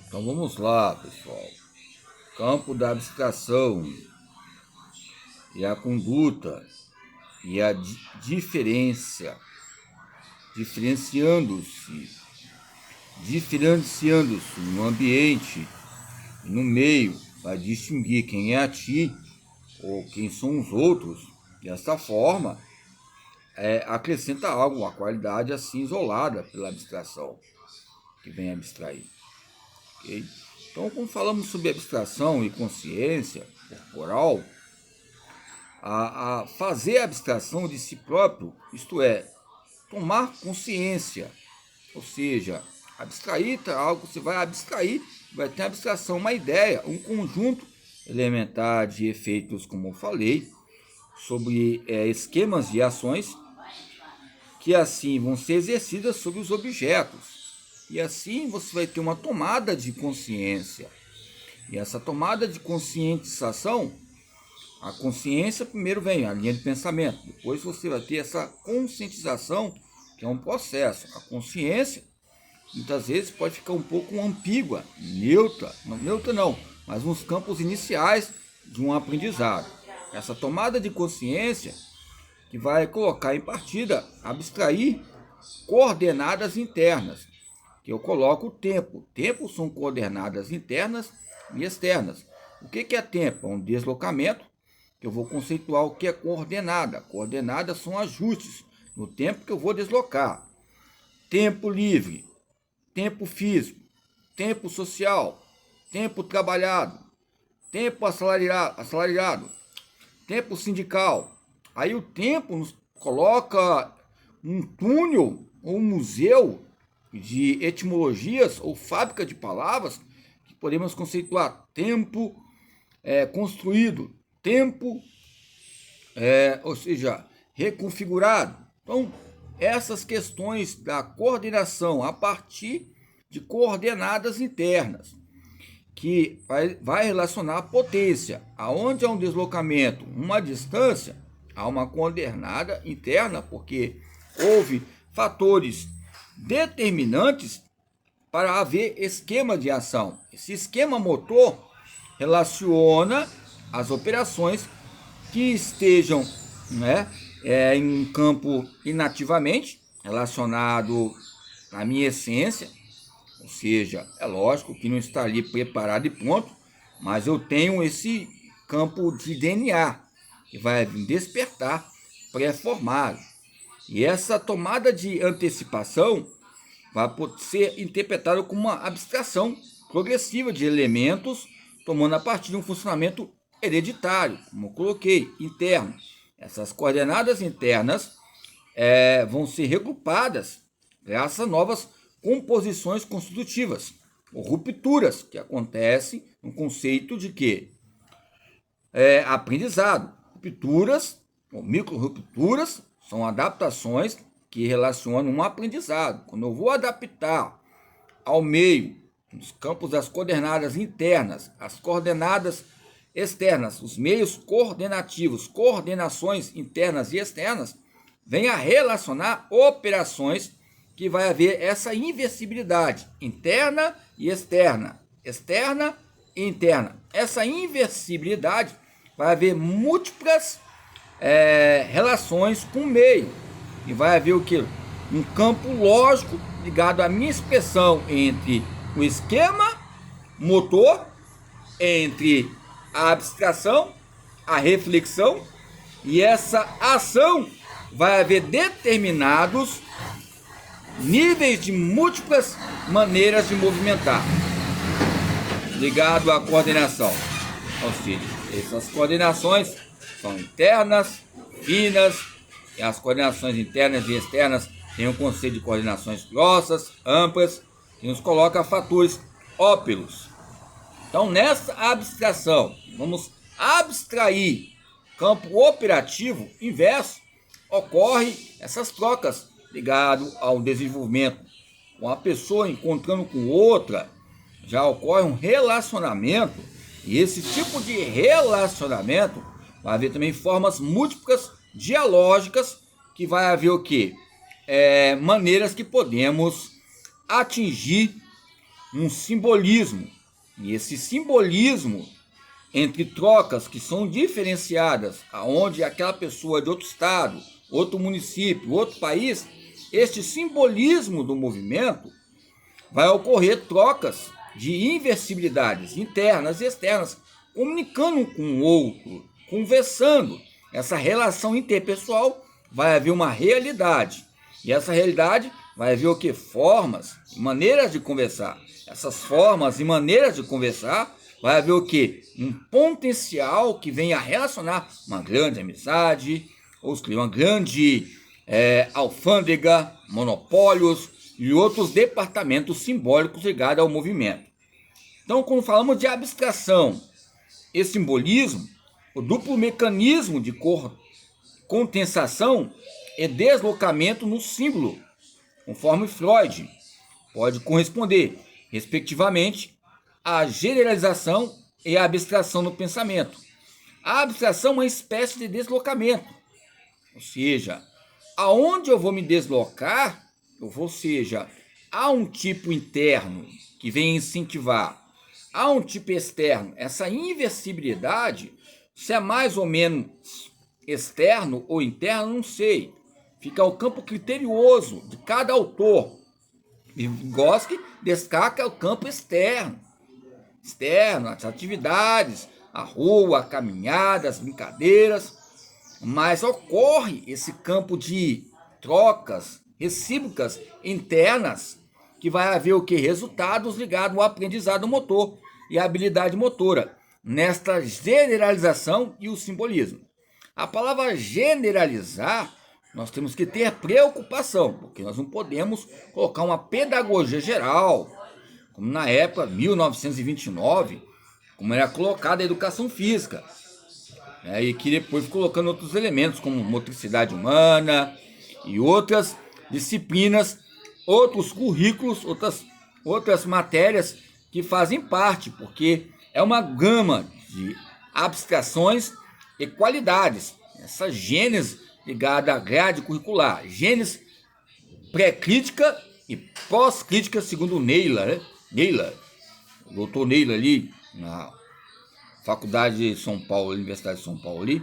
Então vamos lá, pessoal. Campo da abstração e a conduta e a diferença, diferenciando-se no ambiente e no meio para distinguir quem é a ti ou quem são os outros. Dessa forma, acrescenta algo, uma qualidade assim isolada pela abstração que vem abstrair. Okay? Então, quando falamos sobre abstração e consciência corporal, a fazer a abstração de si próprio, isto é, tomar consciência, ou seja, abstrair algo, você vai abstrair, vai ter abstração, uma ideia, um conjunto elementar de efeitos, como eu falei, sobre esquemas de ações que assim vão ser exercidas sobre os objetos. E assim você vai ter uma tomada de consciência. E essa tomada de conscientização, a consciência primeiro vem a linha de pensamento, depois você vai ter essa conscientização, que é um processo. A consciência muitas vezes pode ficar um pouco ambígua, neutra não, mas nos campos iniciais de um aprendizado. Essa tomada de consciência que vai colocar em partida, abstrair coordenadas internas, que eu coloco o tempo. Tempo são coordenadas internas e externas. O que é tempo? É um deslocamento, que eu vou conceituar o que é coordenada. Coordenadas são ajustes no tempo que eu vou deslocar. Tempo livre, tempo físico, tempo social, tempo trabalhado, tempo assalariado, tempo sindical. Aí o tempo nos coloca um túnel ou um museu de etimologias ou fábrica de palavras que podemos conceituar. Tempo construído, tempo, ou seja, reconfigurado. Então, essas questões da coordenação a partir de coordenadas internas, que vai relacionar a potência. Aonde há um deslocamento, uma distância, há uma coordenada interna, porque houve fatores determinantes para haver esquema de ação. Esse esquema motor relaciona as operações que estejam em um campo inativamente, relacionado à minha essência, ou seja, é lógico que não está ali preparado e pronto, mas eu tenho esse campo de DNA, que vai despertar pré-formado. E essa tomada de antecipação vai ser interpretada como uma abstração progressiva de elementos, tomando a partir de um funcionamento hereditário, como eu coloquei, interno. Essas coordenadas internas vão ser regrupadas graças a novas composições constitutivas, ou rupturas, que acontecem no conceito de que aprendizado. Rupturas, ou micro-rupturas, são adaptações que relacionam um aprendizado. Quando eu vou adaptar ao meio, nos campos das coordenadas internas, as coordenadas externas, os meios coordenativos, coordenações internas e externas, vem a relacionar operações que vai haver essa inversibilidade interna e externa, externa e interna. Essa inversibilidade vai haver múltiplas relações com o meio, e vai haver o que? Um campo lógico ligado à minha expressão entre o esquema motor, entre a abstração, a reflexão, e essa ação vai haver determinados níveis de múltiplas maneiras de movimentar, ligado à coordenação. Ou seja, essas coordenações são internas, finas, e as coordenações internas e externas têm o conceito de coordenações grossas, amplas, que nos coloca fatores óperos. Então, nessa abstração, vamos abstrair campo operativo inverso, ocorre essas trocas ligado ao desenvolvimento. Uma pessoa encontrando com outra, já ocorre um relacionamento, e esse tipo de relacionamento vai haver também formas múltiplas dialógicas, que vai haver o quê? Maneiras que podemos atingir um simbolismo. E esse simbolismo entre trocas que são diferenciadas, aonde aquela pessoa de outro estado, outro município, outro país, este simbolismo do movimento vai ocorrer trocas de inversibilidades internas e externas, comunicando um com o outro, conversando. Essa relação interpessoal vai haver uma realidade. E essa realidade vai haver o que? Formas e maneiras de conversar. Essas formas e maneiras de conversar vai haver o que? Um potencial que venha a relacionar uma grande amizade, ou uma grande alfândega, monopólios e outros departamentos simbólicos ligados ao movimento. Então, quando falamos de abstração e simbolismo, o duplo mecanismo de condensação e deslocamento no símbolo, conforme Freud, pode corresponder, respectivamente, à generalização e à abstração no pensamento. A abstração é uma espécie de deslocamento, ou seja, aonde eu vou me deslocar, ou seja, há um tipo interno que vem incentivar, há um tipo externo. Essa inversibilidade, se é mais ou menos externo ou interno, não sei. Fica ao campo criterioso de cada autor. Vygotsky destaca o campo externo, as atividades, a rua, a caminhada, as brincadeiras, mas ocorre esse campo de trocas recíprocas internas, que vai haver o que? Resultados ligados ao aprendizado motor e à habilidade motora, nesta generalização e o simbolismo. A palavra generalizar, nós temos que ter preocupação, porque nós não podemos colocar uma pedagogia geral, como na época 1929, como era colocada a educação física, e que depois colocando outros elementos como motricidade humana e outras disciplinas, outros currículos, outras matérias que fazem parte, porque é uma gama de abstrações e qualidades. Essa gênese ligada à grade curricular, gênese pré-crítica e pós-crítica, segundo o Naylor, o doutor Naylor ali na Faculdade de São Paulo, Universidade de São Paulo ali,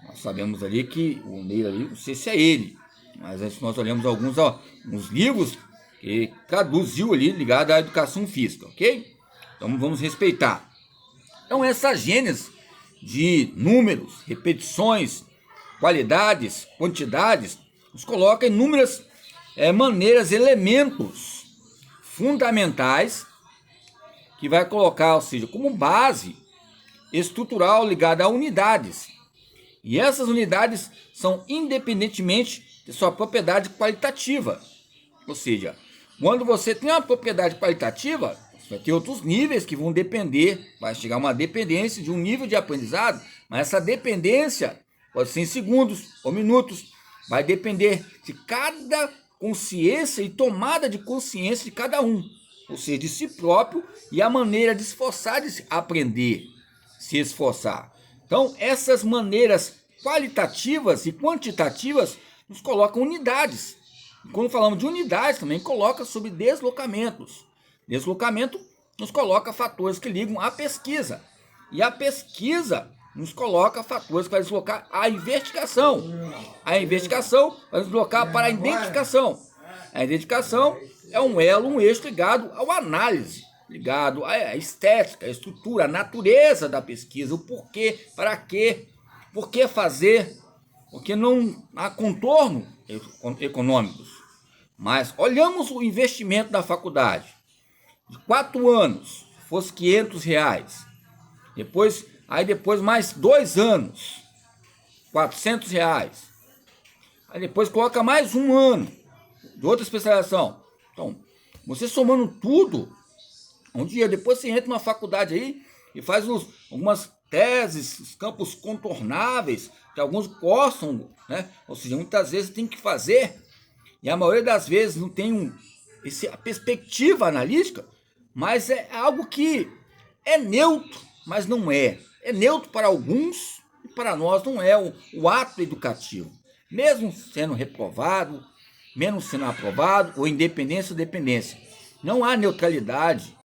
nós sabemos ali que o Naylor ali, não sei se é ele, mas nós olhamos alguns livros que traduziu ali ligado à educação física, ok? Então vamos respeitar. Então essa gênese de números, repetições, qualidades, quantidades, nos coloca inúmeras maneiras, elementos fundamentais que vai colocar, ou seja, como base estrutural ligada a unidades. E essas unidades são independentemente de sua propriedade qualitativa. Ou seja, quando você tem uma propriedade qualitativa, você vai ter outros níveis que vão depender, vai chegar uma dependência de um nível de aprendizado, mas essa dependência pode ser em segundos ou minutos, vai depender de cada consciência e tomada de consciência de cada um, ou seja, de si próprio e a maneira de esforçar, de aprender, se esforçar. Então, essas maneiras qualitativas e quantitativas nos colocam unidades. E quando falamos de unidades, também coloca sobre deslocamentos. Deslocamento nos coloca fatores que ligam à pesquisa. E a pesquisa nos coloca fatores para deslocar a investigação. A investigação vai deslocar para a identificação. A identificação é um elo, um eixo ligado ao análise, ligado à estética, à estrutura, à natureza da pesquisa, o porquê, para quê, por que fazer, porque não há contorno econômicos. Mas olhamos o investimento da faculdade, de 4 anos, fosse R$500, depois mais 2 anos, R$400, aí depois coloca mais um ano de outra especialização. Então, você somando tudo, um dia depois você entra numa faculdade aí e faz algumas teses, os campos contornáveis, que alguns gostam, né? Ou seja, muitas vezes tem que fazer, e a maioria das vezes não tem a perspectiva analítica, mas é algo que é neutro, mas não é. É neutro para alguns e para nós não é o ato educativo. Mesmo sendo reprovado, mesmo sendo aprovado, ou independência ou dependência. Não há neutralidade